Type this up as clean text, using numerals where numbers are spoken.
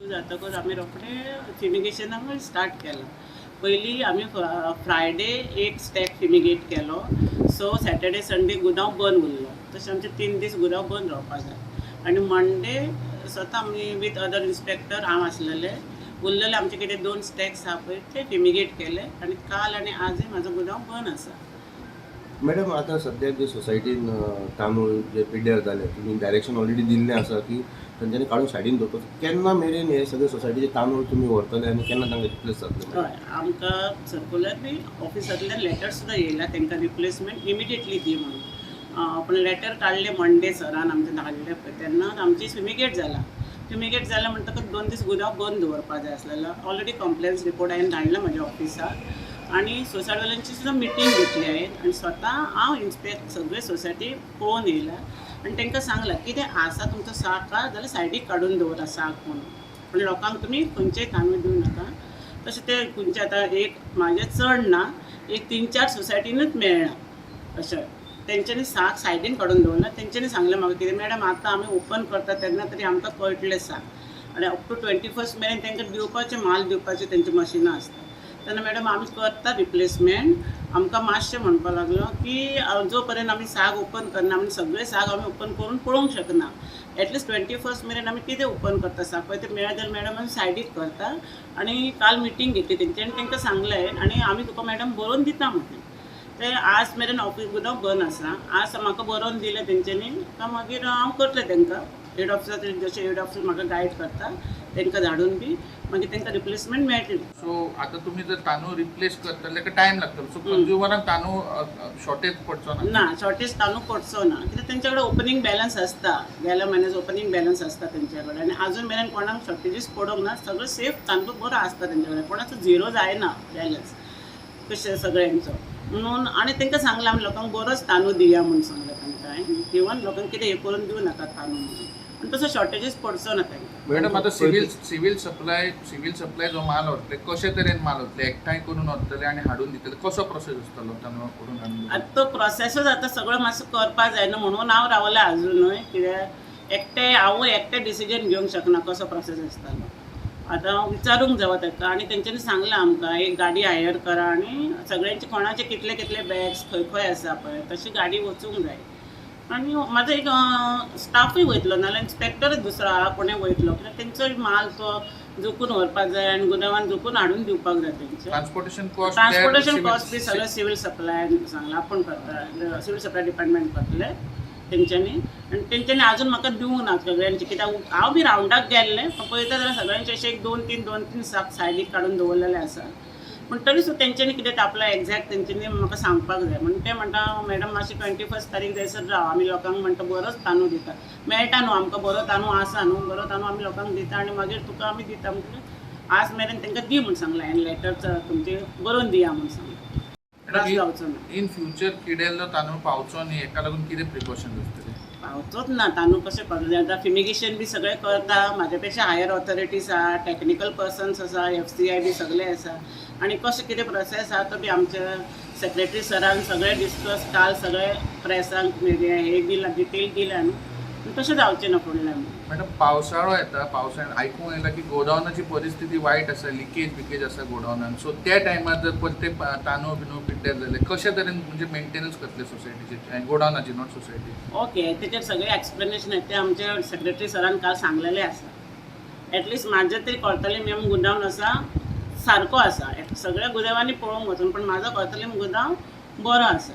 जातकच आम्ही रोखडे फिमिगेशनाक स्टार्ट केलं. पयलीं आमी फ्रायडे एक स्टॅक फिमिगेट केलो. सो सॅटर्डे संडे गुदांव बंद उरलो. तशें आमचे 3 दीस गुदांव बंद रावपा जाय. आनी मंडे स्वता आमी वीथ अदर इन्स्पेक्टर हांव आसलेले उरलेले आमचे कितें 2 स्टॅक्स आहा पळय ते फिमिगेट केले आनी काल आनी आजय म्हाजो गुदांव बंद आसा. मॅडम आता सध्या जे सोसायटीन तांदूळ जे पिड्ड्यार जाले तुमी डायरेक्शन ऑलरेडी दिल्लें आसा की तांच्यांनी काडून सायडीन दवरपाचो. केन्ना मेरेन हे सगळे सोसायटीचे तांदूळ तुमी व्हरतले आनी केन्ना तांकां रिप्लेस जातले? हय, आमकां सर्क्युलर बी ऑफिसांतल्यान लेटर सुद्दां येयला तांकां रिप्लेसमेंट इमिडिएटली दी म्हणून. पूण लेटर काडले मंडे सरान आमचे धाडले पळय तेन्ना आमची फिमिगेट जाला. फिमिगेट जाल्या म्हणटकच 2 दीस गुदांव बंद दवरपा जाय आसलेलो. ऑलरेडी कंप्लेन्स रिपोर्ट हांवें धाडला म्हाज्या ऑफिसाक आनी सोसायटीवाल्यांची सुद्दां मिटींग घेतली हांवें आनी स्वता हांव इन्स्पेक्ट सगळे सोसायटी पळोवन येयला आनी तांकां सांगलां कितें आसा तुमचो साक जाल्यार सायडीक काडून दवरा साक म्हणून. पूण लोकांक तुमी खंयचेय तांदूळ दिवं नाका. तशें ते खंयचे आतां एक म्हाजें चड ना एक 3-4 सोसायटीनूच मेळना अशें. तेंच्यांनी साक सायडीन काडून दवरना. तेंच्यांनी सांगलें म्हाका कितें मॅडम आतां आमी ओपन करता तेन्ना तरी आमकां कळटलें साक आनी अप टू 21st मेरेन तांकां दिवपाचें माल दिवपाचें तेंची मशिनां आसता. तेन्ना मॅडम आमी करता रिप्लेसमेंट. आमकां मातशें म्हणपा लागलो की जो पर्यंत आमी साक ओपन करना आमी सगळे साक आमी ओपन करून पळोवंक शकना. एटलिस्ट 21st मेरेन आमी कितें ओपन करता साक पळय तें मेळ्ळें जाल्यार मॅडम आमी सायडीक करता. आनी काल मिटींग घेतली तेंच्यांनी तांकां सांगलें आनी आमी तुका मॅडम बरोवन दिता म्हणलें. ते आज मेरेन ऑफिस गुदांव बंद आसा. आज म्हाका बरोवन दिलें तेंच्यांनी काय मागीर हांव करतलें तांकां हेड ऑफिसाचेर जशें हेड ऑफिस म्हाका गायड करता तांकां धाडून बी मागीर तांकां रिप्लेसमेंट मेळटली. सो आता तुम्ही जर तांदूळ रिप्लेस करता जाल्यार टायम लागतलो. सो कंज्युमरांक तांदूळ शॉर्टेज पडचो ना? ना, शॉर्टेज तांदूळ पडचो ना कित्याक तेंच्या कडेन ओपनिंग बॅलन्स आसता. गेल्या म्हयन्याचो ओपनिंग बॅलन्स आसता तेंच्या कडेन आनी अजून मेरेन कोणाक शॉर्टेजीस पडोंक ना. सगळो सेफ तांदूळ बरो आसता तेंच्या कडेन. कोणाचो झिरो जायना बॅलन्स कशें सगळ्यांचो म्हणून. आनी तांकां सांगलां आमी लोकांक बरोच तांदूळ दिया म्हणून सांगलें तांकां. इवन लोकांक कितें हे करून दिवं नाका तांदूळ म्हणून. आनी तसो शॉर्टेजीस पडचो ना तांकां. मॅडम आता सिव्हिल सप्लाय जो माल व्हरतले कशे तरेन माल व्हरतले? एकठांय करून व्हरतले आनी हाडून दितले? कसो प्रोसेस आसतलो तांदूळ करून हाडून? आतां तो प्रोसेसच आतां सगळो मातसो करपा जाय न्हू म्हणून हांव रावलें आजुनूय. कित्याक हांव एकटें डिसिजन घेवंक शकना कसो प्रोसेस आसतालो. आतां हांव विचारूंक जावं ताका आनी तेंच्यांनी सांगलां आमकां एक गाडी हायर करा आनी सगळ्यांचे कोणाचे कितले कितले बॅग्स खंय खंय आसा पळय तशी गाडी वचूंक जाय. आनी म्हाजो एक स्टाफूय वयतलो नाल्यार इन्स्पेक्टरच दुसरो आहा कोणें वयतलो कित्याक तेंचोय माल तो जोपून व्हरपाक जाय आनी गुदांवान जोपून हाडून दिवपाक जाय तेंचे. ट्रान्सपोर्टेशन कॉस्ट बी सगळें सिव्हिल सप्लाय सांगलां आपूण करता. सिव्हिल सप्लाय डिपार्टमेंट करतले तेंच्यांनी आनी तेंच्यांनी आजून म्हाका दिवंक ना सगळ्यांचे. कित्याक हांव बी रावंडाक गेल्लें पळयता जाल्यार सगळ्यांचे अशे एक 2-3 साक सायडीक काडून दवरलेले आसा. पूण तरी सुद्दां तेंच्यांनी कितें आपलो एक्झॅक्ट तेंच्यांनी म्हाका सांगपाक जाय म्हणून ते म्हणटा मॅडम मातशी 21st तारीख जायसर राव आमी लोकांक म्हणटा बरोच तांदूळ दिता. मेळटा न्हू आमकां बरो तांदूळ आसा न्हू. बरो तांदूळ आमी लोकांक दिता आनी मागीर तुका आमी दिता म्हणजे आज मेरेन तांकां दी म्हूण सांगलें हांवें लेटर तुमचे बरोवन दिया म्हूण सांगलें. जावचो ना इन फ्युचर किडेल्लो तांदूळ पावचो न्ही हेका लागून कितें प्रिकॉशन आसतले? पावचोच ना तांदूळ कशें पावतले. आतां फिमिगेशन बी सगळें करता. म्हाज्या पेक्षा हायर ऑथॉरिटीज आहा टॅक्निकल पर्सन्स आसा FCI बी सगळे आसा आनी कशें कितें प्रोसेस आहा तो बी आमच्या सेक्रेटरी सरान सगळें डिस्कस काल सगळे प्रेसांक हे दिलां डिटेल दिल्या न्हू तशें जावचें ना फुडल्यान. मॅडम पावसाळो येता पावसाळ्यान आयकूंक येयला की गोडावनाची परिस्थिती वायट आसा लिकेज आसा गोडावनान. सो त्या टायमार जर परते तांदूळ बिनूळ पिड्ड्यार जाले कशे तरेन म्हणजे मेंटेनन्स करतले सोसायटीचे गोडावनाची नॉट सोसायटी? ओके तेचेर सगळें एक्सप्लेनेशन आहे ते आमच्या सेक्रेटरी सरान काल सांगलेलें आसा. एटलिस्ट म्हाजें तरी कळटलें मेम गुदांवन आसा सारको आसा. सगळ्या गुदांवांनी पळोवंक वचून पूण म्हाजो कळटलें गुदांव बरो आसा.